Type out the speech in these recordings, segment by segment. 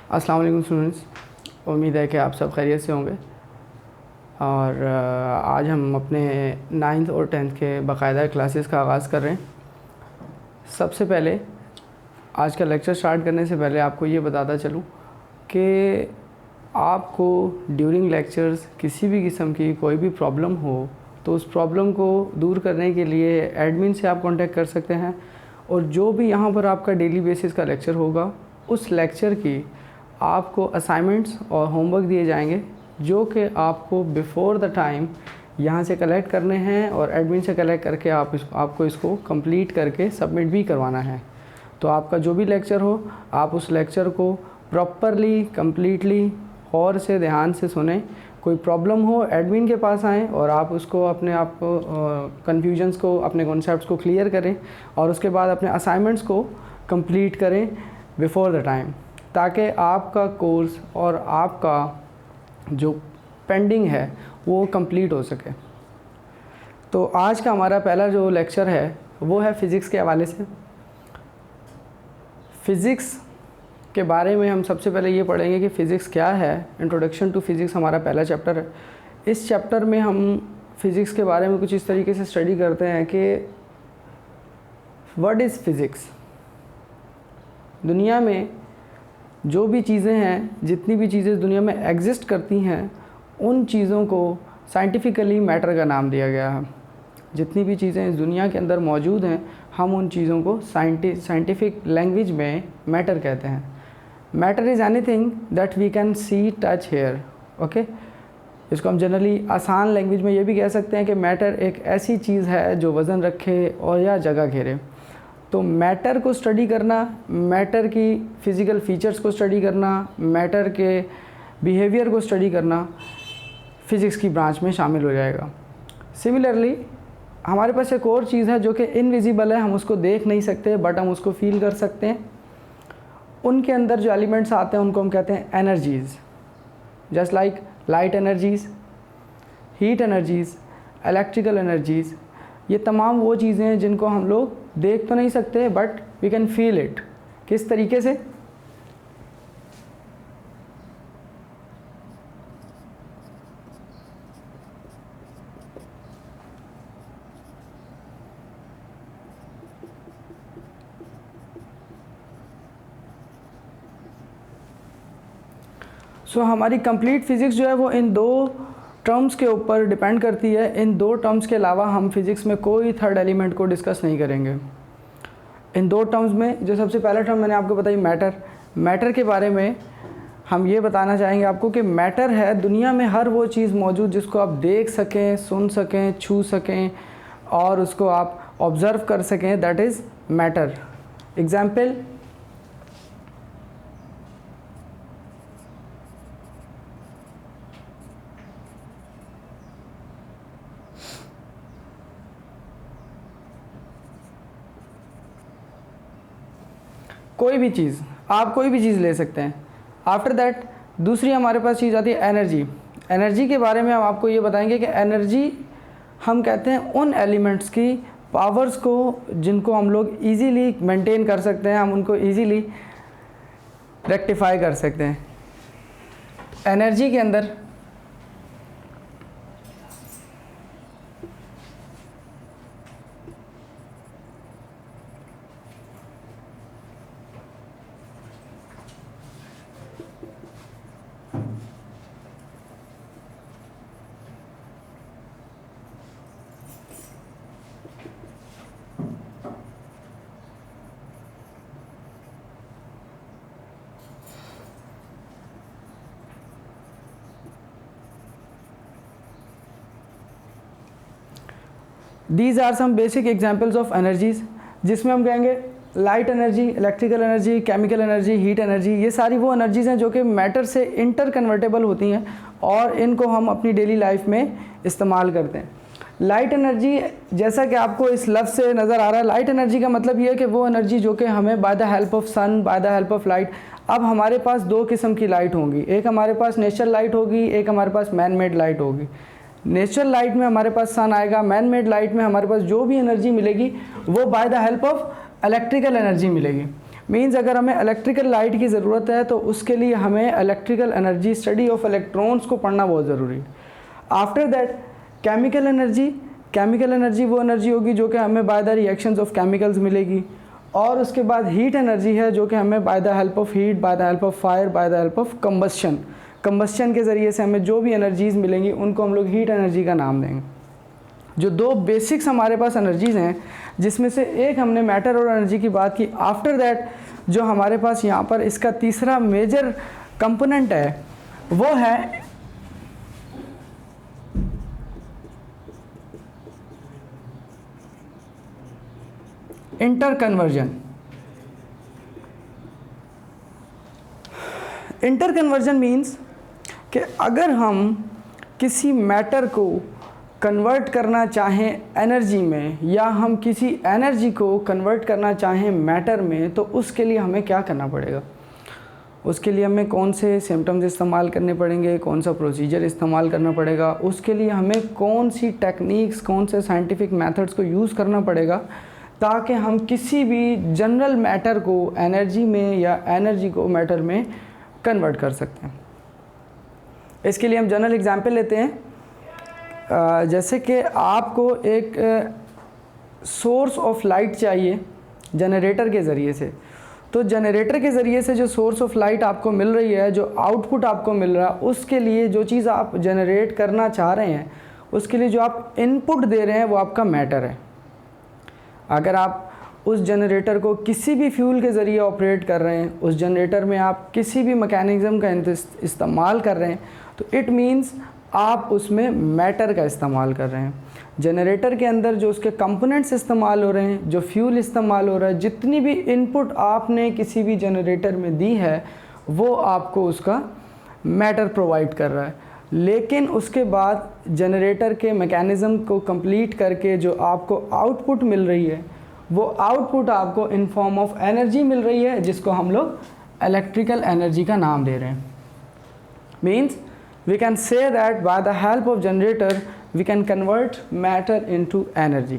अस्सलाम वालेकुम स्टूडेंट्स, उम्मीद है कि आप सब खैरियत से होंगे। और आज हम अपने 9th और 10th के बाकायदा क्लासेस का आगाज़ कर रहे हैं। सबसे पहले आज का लेक्चर स्टार्ट करने से पहले आपको ये बताता चलूँ कि आपको ड्यूरिंग लेक्चर्स किसी भी किस्म की कोई भी प्रॉब्लम हो तो उस प्रॉब्लम को दूर करने के लिए एडमिन से आप कांटेक्ट कर सकते हैं। और जो भी यहाँ पर आपका डेली बेसिस का लेक्चर होगा उस लेक्चर की आपको असाइनमेंट्स और होमवर्क दिए जाएंगे जो कि आपको बिफ़ोर द टाइम यहाँ से कलेक्ट करने हैं और एडमिन से कलेक्ट करके आपको इसको कंप्लीट करके सबमिट भी करवाना है। तो आपका जो भी लेक्चर हो आप उस लेक्चर को प्रॉपरली कम्प्लीटली और से ध्यान से सुने। कोई प्रॉब्लम हो एडमिन के पास आएँ और आप उसको अपने आप को कन्फ्यूजन्स को अपने कॉन्सेप्ट्स को क्लियर करें और उसके बाद अपने असाइनमेंट्स को कंप्लीट करें बिफ़ोर द टाइम, ताकि आपका कोर्स और आपका जो पेंडिंग है वो कंप्लीट हो सके। तो आज का हमारा पहला जो लेक्चर है वो है फ़िज़िक्स के हवाले से। फ़िज़िक्स के बारे में हम सबसे पहले ये पढ़ेंगे कि फ़िज़िक्स क्या है। इंट्रोडक्शन टू फ़िज़िक्स हमारा पहला चैप्टर है। इस चैप्टर में हम फ़िज़िक्स के बारे में कुछ इस तरीके से स्टडी करते हैं कि व्हाट इज़ फ़िज़िक्स। दुनिया में जो भी चीज़ें हैं, जितनी भी चीज़ें दुनिया में एग्जिस्ट करती हैं, उन चीज़ों को साइंटिफिकली मैटर का नाम दिया गया है। जितनी भी चीज़ें इस दुनिया के अंदर मौजूद हैं हम उन चीज़ों को साइंटिफिक लैंग्वेज में मैटर कहते हैं। Matter is anything that we can see touch hear. Okay, इसको हम जनरली आसान लैंग्वेज में ये भी कह सकते हैं कि मैटर एक ऐसी चीज़ है जो वज़न रखे और या जगह घेरे। तो मैटर को स्टडी करना, मैटर की फ़िज़िकल फ़ीचर्स को स्टडी करना, मैटर के बिहेवियर को स्टडी करना फ़िज़िक्स की ब्रांच में शामिल हो जाएगा। सिमिलरली हमारे पास एक और चीज़ है जो कि इनविजिबल है, हम उसको देख नहीं सकते बट हम उसको फील कर सकते हैं। उनके अंदर जो एलिमेंट्स आते हैं उनको हम कहते हैं energies, just like light energies, heat energies, electrical energies. ये तमाम वो चीज़ें हैं जिनको हम लोग देख तो नहीं सकते but we can feel it. किस तरीके से? हमारी कंप्लीट फ़िज़िक्स जो है वो इन दो टर्म्स के ऊपर डिपेंड करती है। इन दो टर्म्स के अलावा हम फिज़िक्स में कोई थर्ड एलिमेंट को डिस्कस नहीं करेंगे। इन दो टर्म्स में जो सबसे पहला टर्म मैंने आपको बताई मैटर के बारे में हम ये बताना चाहेंगे आपको कि मैटर है दुनिया में हर वो चीज़ मौजूद जिसको आप देख सकें, सुन सकें, छू सकें और उसको आप ऑब्ज़र्व कर सकें, दैट इज़ मैटर। एग्ज़ाम्पल, कोई भी चीज़, आप कोई भी चीज़ ले सकते हैं। आफ्टर दैट दूसरी हमारे पास चीज़ आती है एनर्जी। एनर्जी के बारे में हम आपको ये बताएंगे कि एनर्जी हम कहते हैं उन एलिमेंट्स की पावर्स को जिनको हम लोग इजीली मेंटेन कर सकते हैं, हम उनको इजीली रेक्टिफाई कर सकते हैं। एनर्जी के अंदर these are some basic examples of energies, जिसमें हम कहेंगे light energy, electrical energy, chemical energy, heat energy. ये सारी वो एनर्जीज़ हैं जो कि मैटर से इंटर कन्वर्टेबल होती हैं और इनको हम अपनी डेली लाइफ में इस्तेमाल करते हैं। लाइट एनर्जी, जैसा कि आपको इस लफ्ज़ से नज़र आ रहा है, लाइट एनर्जी का मतलब ये है कि वो एनर्जी जो कि हमें by the help of sun, by the help of light. अब हमारे पास दो किस्म की लाइट होंगी, एक हमारे पास नेचुरल लाइट होगी, एक हमारे पास मैन मेड लाइट होगी। नेचुरल लाइट में हमारे पास सन आएगा, मैन मेड लाइट में हमारे पास जो भी एनर्जी मिलेगी वो bye the help of electrical energy मिलेगी। मीन्स अगर हमें इलेक्ट्रिकल लाइट की ज़रूरत है तो उसके लिए हमें electrical energy, study of electrons को पढ़ना बहुत ज़रूरी है। After that chemical energy, chemical energy वो एनर्जी होगी जो कि हमें by the reactions of chemicals मिलेगी। और उसके बाद हीट एनर्जी है जो कि हमें by the help of heat, bye the help of fire, bye the help of combustion, combustion के ज़रिए से हमें जो भी एनर्जीज़ मिलेंगी उनको हम लोग हीट एनर्जी का नाम देंगे। जो दो बेसिक्स हमारे पास एनर्जीज़ हैं, जिसमें से एक हमने मैटर और एनर्जी की बात की। आफ्टर दैट जो हमारे पास यहाँ पर इसका तीसरा मेजर कंपोनेंट है वो है inter conversion. Inter conversion means कि अगर हम किसी मैटर को कन्वर्ट करना चाहें एनर्जी में, या हम किसी एनर्जी को कन्वर्ट करना चाहें मैटर में, तो उसके लिए हमें क्या करना पड़ेगा, उसके लिए हमें कौन से सिम्टम्स इस्तेमाल करने पड़ेंगे, कौन सा प्रोसीजर इस्तेमाल करना पड़ेगा, उसके लिए हमें कौन सी टेक्निक्स, कौन से साइंटिफिक मेथड्स को यूज़ करना पड़ेगा ताकि हम किसी भी जनरल मैटर को एनर्जी में या एनर्जी को मैटर में कन्वर्ट कर सकते हैं। इसके लिए हम जनरल एग्जांपल लेते हैं। जैसे कि आपको एक सोर्स ऑफ लाइट चाहिए जनरेटर के ज़रिए से, तो जनरेटर के ज़रिए से जो सोर्स ऑफ लाइट आपको मिल रही है, जो आउटपुट आपको मिल रहा है, उसके लिए जो चीज़ आप जनरेट करना चाह रहे हैं, उसके लिए जो आप इनपुट दे रहे हैं वो आपका मैटर है। अगर आप उस जनरेटर को किसी भी फ्यूल के ज़रिए ऑपरेट कर रहे हैं, उस जनरेटर में आप किसी भी मैकेनिज़्म का इस्तेमाल कर रहे हैं, तो इट मीन्स आप उसमें मैटर का इस्तेमाल कर रहे हैं। जनरेटर के अंदर जो उसके कंपोनेंट्स इस्तेमाल हो रहे हैं, जो फ्यूल इस्तेमाल हो रहा है, जितनी भी इनपुट आपने किसी भी जनरेटर में दी है, वो आपको उसका मैटर प्रोवाइड कर रहा है। लेकिन उसके बाद जनरेटर के मैकेनिज़्म को कंप्लीट करके जो आपको आउटपुट मिल रही है, वो आउटपुट आपको इन फॉर्म ऑफ एनर्जी मिल रही है, जिसको हम लोग इलेक्ट्रिकल एनर्जी का नाम दे रहे हैं। Means we can say that by the help of generator we can convert matter into energy.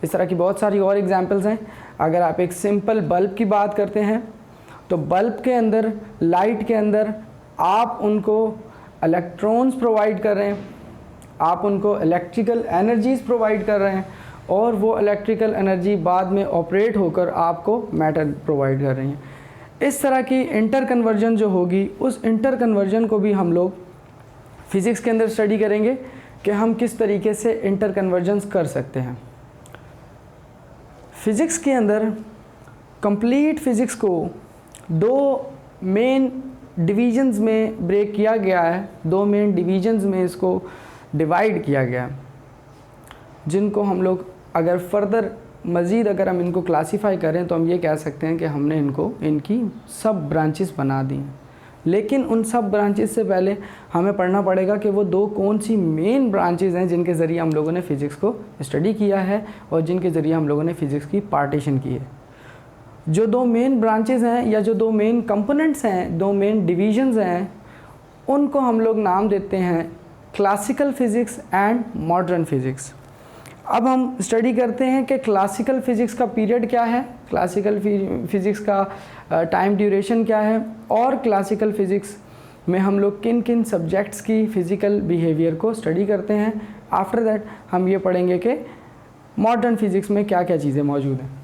इस तरह की बहुत सारी और एग्जांपल्स हैं। अगर आप एक सिंपल बल्ब की बात करते हैं, तो बल्ब के अंदर, लाइट के अंदर आप उनको इलेक्ट्रॉन्स प्रोवाइड कर रहे हैं, आप उनको इलेक्ट्रिकल एनर्जीज़ प्रोवाइड कर रहे हैं, और वो इलेक्ट्रिकल एनर्जी बाद में ऑपरेट होकर आपको मैटर प्रोवाइड कर रही हैं। इस तरह की इंटर कन्वर्जन जो होगी, उस इंटर कन्वर्जन को भी हम लोग फिज़िक्स के अंदर स्टडी करेंगे कि हम किस तरीके से इंटर कन्वर्जन्स कर सकते हैं। फ़िज़िक्स के अंदर कंप्लीट फ़िज़िक्स को दो मेन डिवीजन्स में ब्रेक किया गया है, दो मेन डिवीजन्स में इसको डिवाइड किया गया है, जिनको हम लोग अगर फर्दर मज़ीद अगर हम इनको क्लासीफाई करें तो हम ये कह सकते हैं कि हमने इनको इनकी सब ब्रांचेस बना दी हैं। लेकिन उन सब ब्रांचेस से पहले हमें पढ़ना पड़ेगा कि वो दो कौन सी मेन ब्रांचेस हैं जिनके ज़रिए हम लोगों ने फ़िज़िक्स को स्टडी किया है और जिनके ज़रिए हम लोगों ने फ़िज़िक्स की पार्टीशन की है। जो दो मेन ब्रांचेस हैं या जो दो मेन कंपोनेंट्स हैं, दो मेन डिवीजन्स हैं, उनको हम लोग नाम देते हैं classical physics and modern physics. अब हम स्टडी करते हैं कि क्लासिकल फ़िज़िक्स का पीरियड क्या है, क्लासिकल फ़िज़िक्स का टाइम ड्यूरेशन क्या है, और क्लासिकल फ़िज़िक्स में हम लोग किन किन सब्जेक्ट्स की फ़िज़िकल बिहेवियर को स्टडी करते हैं। आफ्टर दैट हम ये पढ़ेंगे कि मॉडर्न फ़िज़िक्स में क्या क्या चीज़ें मौजूद हैं।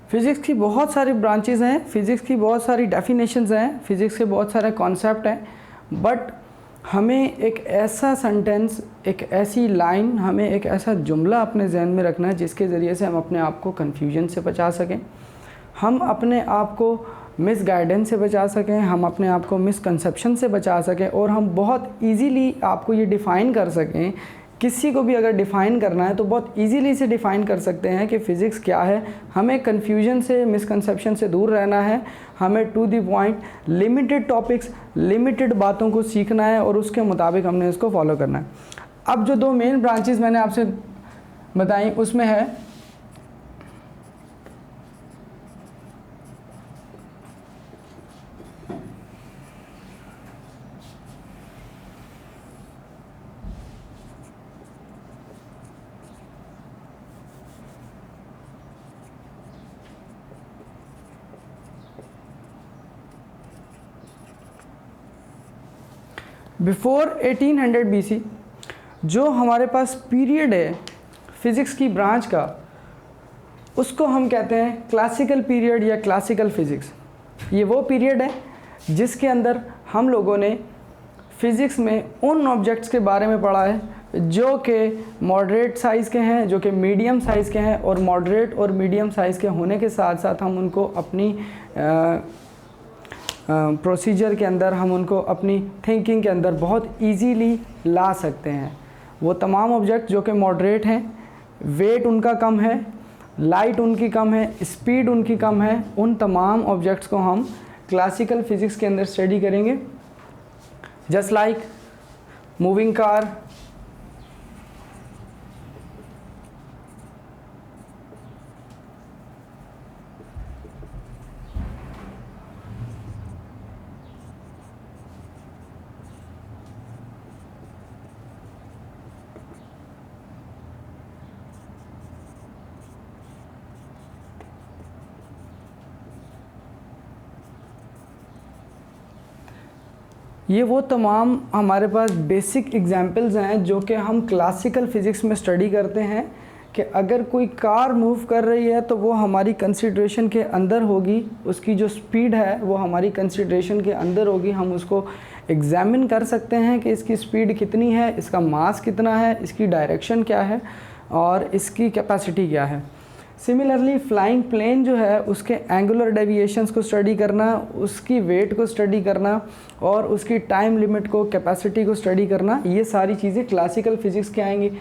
फ़िज़िक्स की बहुत सारी ब्रांचेज़ हैं, फ़िज़िक्स की बहुत सारी डेफिनेशंस हैं, फ़िज़िक्स के बहुत सारे कॉन्सेप्ट हैं, बट हमें एक ऐसा सेंटेंस, एक ऐसी लाइन, हमें एक ऐसा जुमला अपने जहन में रखना है जिसके ज़रिए से हम अपने आप को कन्फ्यूजन से बचा सकें, हम अपने आप को मिस गाइडेंस से बचा सकें, हम अपने आप को मिसकंसेप्शन से बचा सकें, और हम बहुत इजीली आपको ये डिफ़ाइन कर सकें। किसी को भी अगर डिफ़ाइन करना है तो बहुत इजीली से डिफ़ाइन कर सकते हैं कि फ़िज़िक्स क्या है। हमें कन्फ्यूजन से, मिसकंसेप्शन से दूर रहना है, हमें to the point limited topics, limited बातों को सीखना है और उसके मुताबिक हमने इसको फॉलो करना है। अब जो 2 मेन ब्रांचेस मैंने आपसे बताई उसमें है बिफोर 1800 BC जो हमारे पास पीरियड है फ़िज़िक्स की ब्रांच का, उसको हम कहते हैं क्लासिकल पीरियड या क्लासिकल फ़िज़िक्स। ये वो पीरियड है जिसके अंदर हम लोगों ने फ़िज़िक्स में उन ऑब्जेक्ट्स के बारे में पढ़ा है जो कि मॉडरेट साइज़ के हैं, जो कि मीडियम साइज़ के हैं, और मॉडरेट और मीडियम साइज़ के होने के साथ साथ हम उनको अपनी प्रोसीजर के अंदर, हम उनको अपनी थिंकिंग के अंदर बहुत इजीली ला सकते हैं। वो तमाम ऑब्जेक्ट जो कि मॉडरेट हैं, वेट उनका कम है, लाइट उनकी कम है, स्पीड उनकी कम है, उन तमाम ऑब्जेक्ट्स को हम क्लासिकल फ़िज़िक्स के अंदर स्टडी करेंगे। जस्ट लाइक मूविंग कार, ये वो तमाम हमारे पास बेसिक एग्जांपल्स हैं जो कि हम क्लासिकल फ़िज़िक्स में स्टडी करते हैं कि अगर कोई कार मूव कर रही है तो वो हमारी कंसिडरेशन के अंदर होगी, उसकी जो स्पीड है वो हमारी कंसिडरेशन के अंदर होगी। हम उसको एग्ज़ामिन कर सकते हैं कि इसकी स्पीड कितनी है, इसका मास कितना है, इसकी डायरेक्शन क्या है और इसकी कैपेसिटी क्या है। सिमिलरली फ्लाइंग प्लेन जो है उसके एंगुलर डेविएशंस को स्टडी करना, उसकी वेट को स्टडी करना और उसकी टाइम लिमिट को, कैपेसिटी को स्टडी करना, ये सारी चीज़ें क्लासिकल फ़िज़िक्स के आएंगी।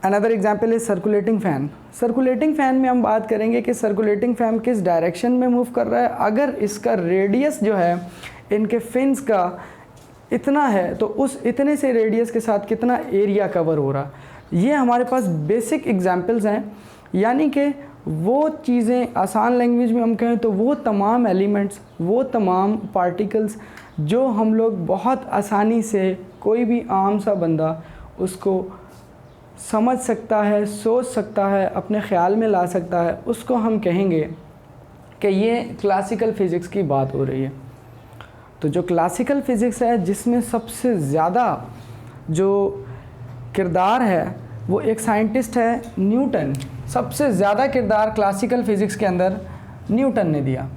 अनदर एग्जांपल है सर्कुलेटिंग फ़ैन। सर्कुलेटिंग फ़ैन में हम बात करेंगे कि सर्कुलेटिंग फ़ैन किस डायरेक्शन में मूव कर रहा है। अगर इसका रेडियस जो है इनके फिन्स का इतना है तो उस इतने से रेडियस के साथ कितना एरिया कवर हो रहा। ये हमारे पास बेसिक एग्जांपल्स हैं, यानी कि वो चीज़ें आसान लैंग्वेज में हम कहें तो वो तमाम एलिमेंट्स, वो तमाम पार्टिकल्स जो हम लोग बहुत आसानी से, कोई भी आम सा बंदा उसको समझ सकता है, सोच सकता है, अपने ख़्याल में ला सकता है, उसको हम कहेंगे कि ये क्लासिकल फ़िज़िक्स की बात हो रही है। तो जो क्लासिकल फ़िज़िक्स है जिसमें सबसे ज़्यादा जो किरदार है वो एक साइंटिस्ट है न्यूटन। सबसे ज़्यादा किरदार क्लासिकल फ़िज़िक्स के अंदर न्यूटन ने दिया।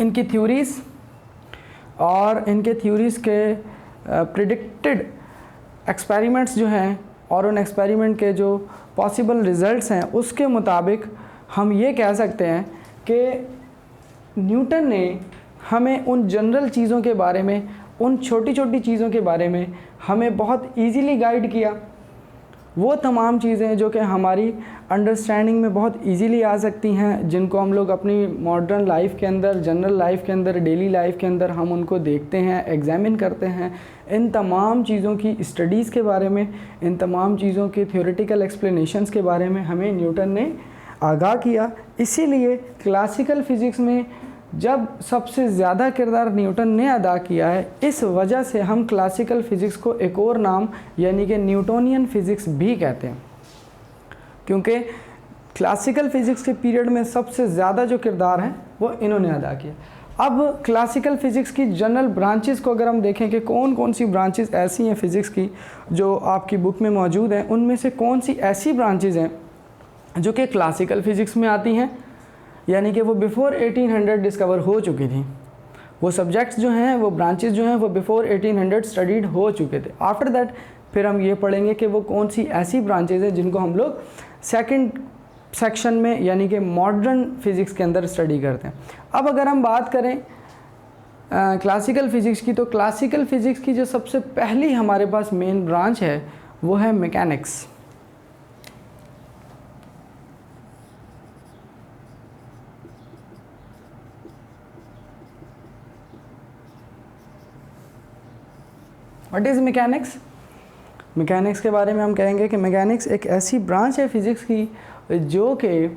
इनकी थ्योरीज़ और इनके थ्योरीज़ के प्रिडिक्टेड एक्सपेरिमेंट्स जो हैं और उन एक्सपेरिमेंट के जो पॉसिबल रिज़ल्ट्स हैं उसके मुताबिक हम ये कह सकते हैं कि न्यूटन ने हमें उन जनरल चीज़ों के बारे में, उन छोटी छोटी चीज़ों के बारे में हमें बहुत इजीली गाइड किया। वो तमाम चीज़ें जो कि हमारी अंडरस्टैंडिंग में बहुत इजीली आ सकती हैं, जिनको हम लोग अपनी मॉडर्न लाइफ के अंदर, जनरल लाइफ के अंदर, डेली लाइफ के अंदर हम उनको देखते हैं, एग्ज़ामिन करते हैं। इन तमाम चीज़ों की स्टडीज़ के बारे में, इन तमाम चीज़ों के थ्योरेटिकल एक्सप्लेनेशंस के बारे में हमें न्यूटन ने आगाह किया। इसीलिए क्लासिकल फ़िज़िक्स में जब सबसे ज़्यादा किरदार न्यूटन ने अदा किया है, इस वजह से हम क्लासिकल फ़िज़िक्स को एक और नाम यानी कि न्यूटोनियन फ़िज़िक्स भी कहते हैं, क्योंकि क्लासिकल फ़िज़िक्स के पीरियड में सबसे ज़्यादा जो किरदार है वो इन्होंने अदा किया। अब क्लासिकल फ़िज़िक्स की जनरल ब्रांचेस को अगर हम देखें कि कौन कौन सी ब्रांचेस ऐसी हैं फ़िज़िक्स की जो आपकी बुक में मौजूद हैं, उनमें से कौन सी ऐसी ब्रांचेस हैं जो कि क्लासिकल फ़िज़िक्स में आती हैं, यानी कि वो बिफोर 1800 डिस्कवर हो चुकी थी। वो सब्जेक्ट्स जो हैं, वो ब्रांचेस जो हैं, वो बिफोर 1800 स्टडीड हो चुके थे। आफ्टर दैट फिर हम ये पढ़ेंगे कि वो कौन सी ऐसी ब्रांचेस हैं जिनको हम लोग सेकंड सेक्शन में यानी कि मॉडर्न फिज़िक्स के अंदर स्टडी करते हैं। अब अगर हम बात करें क्लासिकल फ़िज़िक्स की, तो क्लासिकल फ़िज़िक्स की जो सबसे पहली हमारे पास मेन ब्रांच है वो है mechanics. What is mechanics? Mechanics के बारे में हम कहेंगे कि मैकेनिक्स एक ऐसी ब्रांच है फ़िज़िक्स की जो कि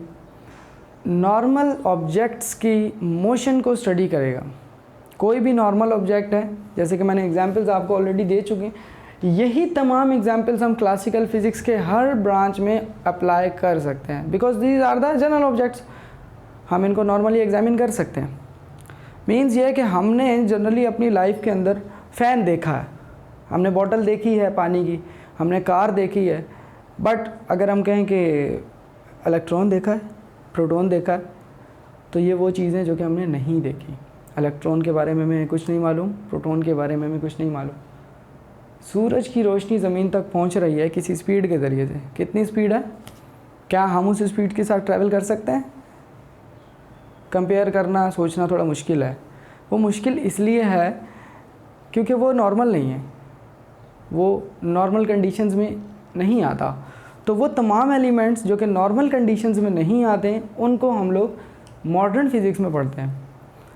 नॉर्मल ऑब्जेक्ट्स की मोशन को स्टडी करेगा। कोई भी नॉर्मल ऑब्जेक्ट है, जैसे कि मैंने एग्जांपल्स आपको ऑलरेडी दे चुके हैं, यही तमाम एग्जांपल्स हम क्लासिकल फ़िज़िक्स के हर ब्रांच में अप्लाई कर सकते हैं, because these are the general objects. हम इनको नॉर्मली एग्जामिन कर सकते हैं। मीन्स ये है कि हमने जनरली अपनी लाइफ के अंदर फ़ैन देखा है, हमने बॉटल देखी है पानी की, हमने कार देखी है, बट अगर हम कहें कि इलेक्ट्रॉन देखा है, प्रोटॉन देखा है, तो ये वो चीज़ें जो कि हमने नहीं देखी। इलेक्ट्रॉन के बारे में हमें कुछ नहीं मालूम, प्रोटॉन के बारे में हमें कुछ नहीं मालूम। सूरज की रोशनी ज़मीन तक पहुंच रही है किसी स्पीड के ज़रिए से। कितनी स्पीड है? क्या हम उस स्पीड के साथ ट्रैवल कर सकते हैं? कंपेयर करना, सोचना थोड़ा मुश्किल है। वो मुश्किल इसलिए है क्योंकि वो नॉर्मल नहीं है, वो नॉर्मल कंडीशंस में नहीं आता। तो वो तमाम एलिमेंट्स जो कि नॉर्मल कंडीशंस में नहीं आते हैं, उनको हम लोग मॉडर्न फिज़िक्स में पढ़ते हैं।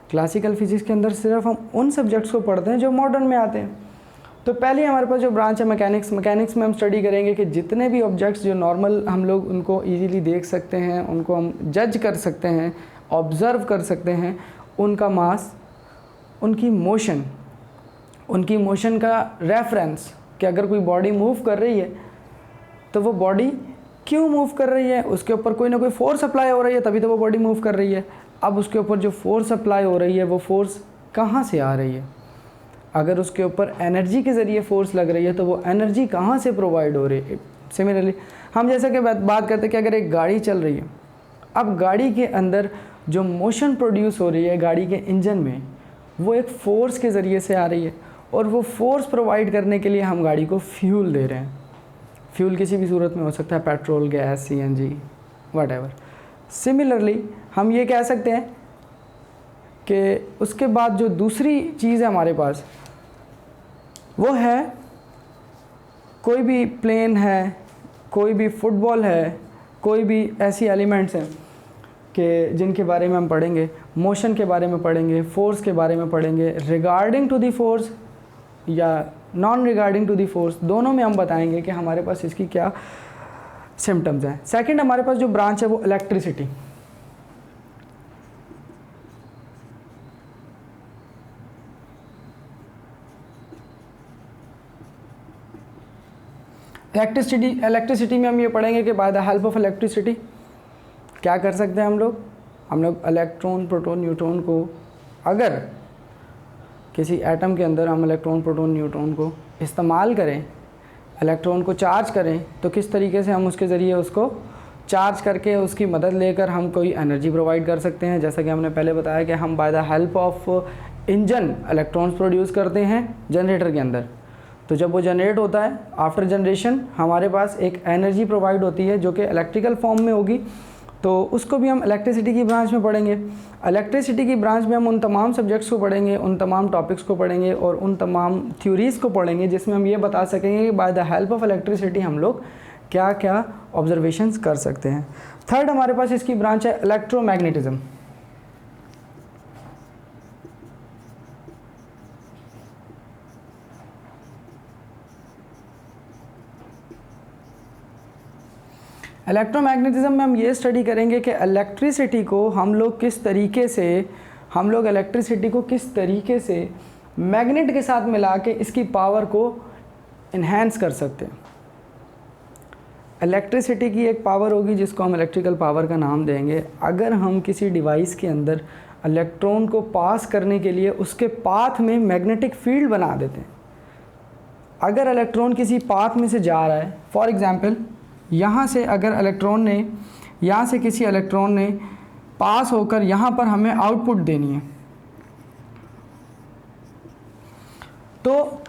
क्लासिकल फ़िज़िक्स के अंदर सिर्फ हम उन सब्जेक्ट्स को पढ़ते हैं जो मॉडर्न में आते हैं। तो पहले हमारे पास जो ब्रांच है मैकेनिक्स, मैकेनिक्स में हम स्टडी करेंगे कि जितने भी ऑब्जेक्ट्स जो नॉर्मल हम लोग उनको ईजीली देख सकते हैं, उनको हम जज कर सकते हैं, ऑब्ज़र्व कर सकते हैं, उनका मास, उनकी मोशन का रेफरेंस, कि अगर कोई बॉडी मूव कर रही है तो वो बॉडी क्यों मूव कर रही है, उसके ऊपर कोई ना कोई फोर्स अप्लाई हो रही है, तभी तो वो बॉडी मूव कर रही है। अब उसके ऊपर जो फोर्स अप्लाई हो रही है वो फोर्स कहाँ से आ रही है? अगर उसके ऊपर एनर्जी के ज़रिए फोर्स लग रही है तो वो एनर्जी कहाँ से प्रोवाइड हो रही है? सिमिलरली हम जैसे कि बात करते हैं कि अगर एक गाड़ी चल रही है, अब गाड़ी के अंदर जो मोशन प्रोड्यूस हो रही है गाड़ी के इंजन में, वो एक फ़ोर्स के ज़रिए से आ रही है, और वो फोर्स प्रोवाइड करने के लिए हम गाड़ी को फ्यूल दे रहे हैं। फ्यूल किसी भी सूरत में हो सकता है, petrol, gas, CNG, whatever. Similarly हम ये कह सकते हैं कि उसके बाद जो दूसरी चीज़ है हमारे पास, वो है कोई भी प्लेन है, कोई भी फुटबॉल है, कोई भी ऐसी एलिमेंट्स हैं कि जिनके बारे में हम पढ़ेंगे, मोशन के बारे में पढ़ेंगे, फोर्स के बारे में पढ़ेंगे, रिगार्डिंग टू दी फोर्स या non regarding to the force, दोनों में हम बताएंगे कि हमारे पास इसकी क्या सिम्टम्स हैं। सेकंड हमारे पास जो ब्रांच है वो इलेक्ट्रिसिटी। इलेक्ट्रिसिटी में हम ये पढ़ेंगे कि bye the help of electricity क्या कर सकते हैं हम लोग इलेक्ट्रॉन, प्रोटॉन, न्यूट्रॉन को, अगर किसी एटम के अंदर हम इलेक्ट्रॉन, प्रोटॉन, न्यूट्रॉन को इस्तेमाल करें, इलेक्ट्रॉन को चार्ज करें, तो किस तरीके से हम उसके ज़रिए उसको चार्ज करके उसकी मदद लेकर हम कोई एनर्जी प्रोवाइड कर सकते हैं। जैसा कि हमने पहले बताया कि हम bye the help of engine electrons produce करते हैं जनरेटर के अंदर। तो जब वो जनरेट होता है, आफ्टर जनरेशन हमारे पास एक एनर्जी प्रोवाइड होती है जो कि इलेक्ट्रिकल फॉर्म में होगी, तो उसको भी हम इलेक्ट्रिसिटी की ब्रांच में पढ़ेंगे। इलेक्ट्रिसिटी की ब्रांच में हम उन तमाम सब्जेक्ट्स को पढ़ेंगे, उन तमाम टॉपिक्स को पढ़ेंगे और उन तमाम थ्योरीज़ को पढ़ेंगे जिसमें हम ये बता सकेंगे कि bye the help of electricity हम लोग क्या क्या ऑब्जर्वेशंस कर सकते हैं। थर्ड हमारे पास इसकी ब्रांच है इलेक्ट्रोमैग्नेटिज्म। इलेक्ट्रोमैग्नेटिज्म में हम ये स्टडी करेंगे कि इलेक्ट्रिसिटी को हम लोग किस तरीके से मैग्नेट के साथ मिला के इसकी पावर को इन्हेंस कर सकते हैं। इलेक्ट्रिसिटी की एक पावर होगी जिसको हम इलेक्ट्रिकल पावर का नाम देंगे। अगर हम किसी डिवाइस के अंदर इलेक्ट्रॉन को पास करने के लिए उसके पाथ में मैग्नेटिक फील्ड बना देते हैं, अगर इलेक्ट्रॉन किसी पाथ में से जा रहा है, फॉर एग्ज़ाम्पल यहाँ से अगर किसी इलेक्ट्रॉन ने पास होकर यहाँ पर हमें आउटपुट देनी है। तो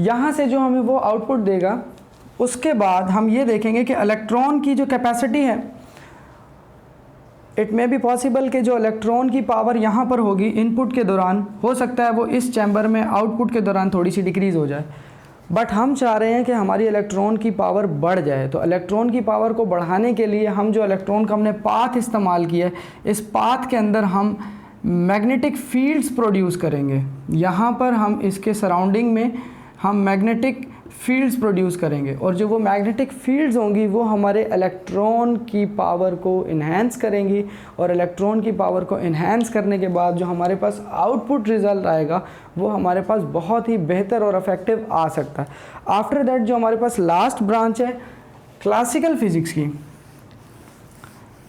यहाँ से जो हमें वो आउटपुट देगा, उसके बाद हम ये देखेंगे कि इलेक्ट्रॉन की जो कैपेसिटी है, इट मे बी पॉसिबल कि जो इलेक्ट्रॉन की पावर यहाँ पर होगी इनपुट के दौरान, हो सकता है वो इस चैम्बर में आउटपुट के दौरान थोड़ी सी डिक्रीज़ हो जाए, बट हम चाह रहे हैं कि हमारी इलेक्ट्रॉन की पावर बढ़ जाए। तो इलेक्ट्रॉन की पावर को बढ़ाने के लिए हम जो इलेक्ट्रॉन का हमने पाथ इस्तेमाल किया है, इस पाथ के अंदर हम मैग्नेटिक फील्ड्स प्रोड्यूस करेंगे। यहाँ पर हम इसके सराउंडिंग में हम मैग्नेटिक फील्ड्स प्रोड्यूस करेंगे, और जो वो मैग्नेटिक फील्ड्स होंगी वो हमारे इलेक्ट्रॉन की पावर को इन्हेंस करेंगी, और इलेक्ट्रॉन की पावर को इन्हेंस करने के बाद जो हमारे पास आउटपुट रिज़ल्ट आएगा वो हमारे पास बहुत ही बेहतर और इफ़ेक्टिव आ सकता है। आफ्टर दैट जो हमारे पास लास्ट ब्रांच है क्लासिकल फ़िज़िक्स की,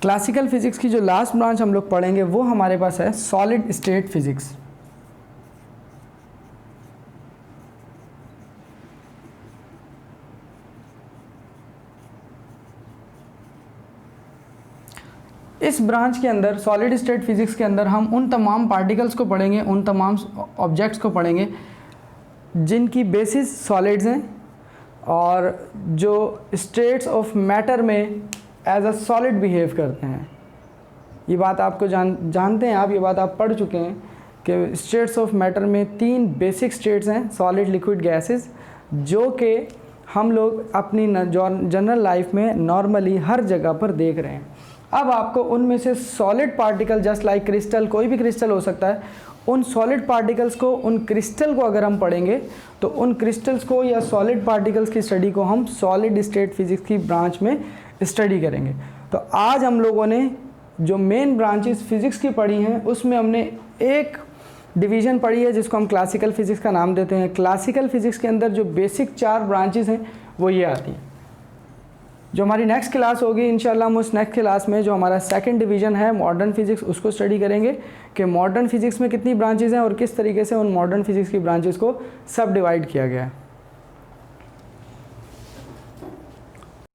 क्लासिकल फ़िज़िक्स की जो लास्ट ब्रांच हम लोग पढ़ेंगे वो हमारे पास है सॉलिड स्टेट फ़िज़िक्स। इस ब्रांच के अंदर सॉलिड स्टेट फिज़िक्स के अंदर हम उन तमाम पार्टिकल्स को पढ़ेंगे, उन तमाम ऑब्जेक्ट्स को पढ़ेंगे जिनकी बेसिस सॉलिड्स हैं और जो स्टेट्स ऑफ मैटर में एज अ सॉलिड बिहेव करते हैं। ये बात आपको जानते हैं आप, ये बात आप पढ़ चुके हैं कि स्टेट्स ऑफ मैटर में 3 बेसिक स्टेट्स हैं, सॉलिड, लिक्विड, गैसेस, जो कि हम लोग अपनी जनरल लाइफ में नॉर्मली हर जगह पर देख रहे हैं। अब आपको उनमें से solid particle, just like crystal, कोई भी क्रिस्टल हो सकता है, उन सॉलिड पार्टिकल्स को, उन क्रिस्टल को अगर हम पढ़ेंगे तो उन क्रिस्टल्स को या सॉलिड पार्टिकल्स की स्टडी को हम सॉलिड स्टेट फिज़िक्स की ब्रांच में स्टडी करेंगे। तो आज हम लोगों ने जो मेन ब्रांचेस फिज़िक्स की पढ़ी हैं उसमें हमने एक डिवीज़न पढ़ी है जिसको हम क्लासिकल फ़िज़िक्स का नाम देते हैं। क्लासिकल फ़िज़िक्स के अंदर जो बेसिक 4 ब्रांचेस हैं वो ये आती हैं। जो हमारी नेक्स्ट क्लास होगी इंशाल्लाह, हम उस नेक्स्ट क्लास में जो हमारा सेकंड डिवीज़न है मॉडर्न फिज़िक्स, उसको स्टडी करेंगे कि मॉडर्न फिज़िक्स में कितनी ब्रांचेस हैं और किस तरीके से उन मॉडर्न फिज़िक्स की ब्रांचेस को सब डिवाइड किया गया है।